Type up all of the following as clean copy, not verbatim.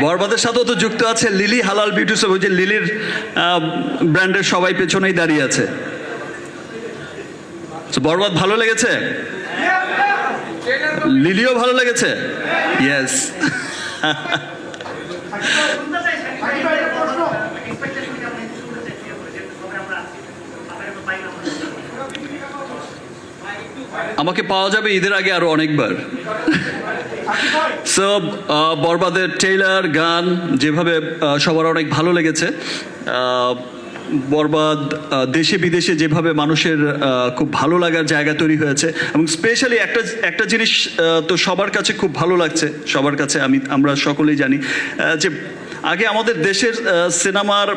বরবাদের সাথেও তো যুক্ত আছে লিলি হালাল বিউটি শপ, ওই যে লিলির ব্র্যান্ডের সবাই পেছনেই দাঁড়িয়ে আছে। বরবাদ ভালো লেগেছে, লিলিও ভালো লেগেছে, ইয়েস। আমাকে পাওয়া যাবে ঈদের আগে আরো অনেকবার। সো বরবাদের ট্রেইলার, গান যেভাবে সবার অনেক ভালো লেগেছে, বরবাদ দেশে বিদেশে যেভাবে মানুষের খুব ভালো লাগার জায়গা তৈরি হয়েছে, এবং স্পেশালি একটা জিনিস তো সবার কাছে খুব ভালো লাগছে, সবার কাছে আমরা সকলেই জানি যে আগে আমাদের দেশের সিনেমার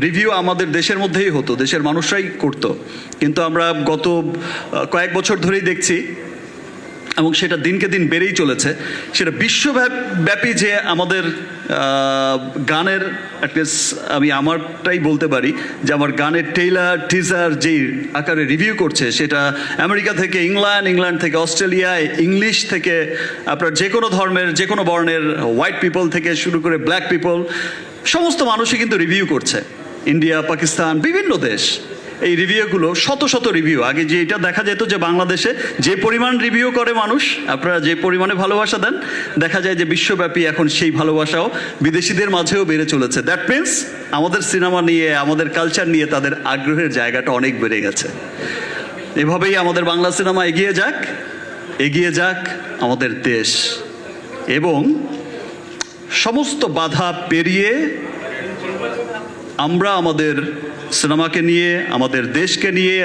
রিভিউ আমাদের দেশের মধ্যেই হতো, দেশের মানুষরাই করতো, কিন্তু আমরা গত কয়েক বছর ধরেই দেখছি, এবং সেটা দিনকে দিন বেড়েই চলেছে, সেটা বিশ্বব্যাপী যে আমাদের গানের অ্যাটলিস্ট আমি আমারটাই বলতে পারি যে আমার গানের ট্রেইলার টিজার যেই আকারে রিভিউ করছে, সেটা আমেরিকা থেকে ইংল্যান্ড থেকে অস্ট্রেলিয়া, ইংলিশ থেকে আপনার যে কোনো ধর্মের যে কোনো বর্ণের, হোয়াইট পিপল থেকে শুরু করে ব্ল্যাক পিপল, সমস্ত মানুষই কিন্তু রিভিউ করছে। ইন্ডিয়া, পাকিস্তান, বিভিন্ন দেশ এই রিভিউগুলো, শত শত রিভিউ। আগে যে এটা দেখা যেত যে বাংলাদেশে যে পরিমাণ রিভিউ করে মানুষ, আপনারা যে পরিমাণে ভালোবাসা দেন, দেখা যায় যে বিশ্বব্যাপী এখন সেই ভালোবাসাও বিদেশিদের মাঝেও বেড়ে চলেছে। দ্যাট মিনস আমাদের সিনেমা নিয়ে, আমাদের কালচার নিয়ে তাদের আগ্রহের জায়গাটা অনেক বেড়ে গেছে। এভাবেই আমাদের বাংলা সিনেমা এগিয়ে যাক আমাদের দেশ, এবং সমস্ত বাধা পেরিয়ে আমরা আমাদের সিনেমাকে নিয়ে, আমাদের দেশকে নিয়ে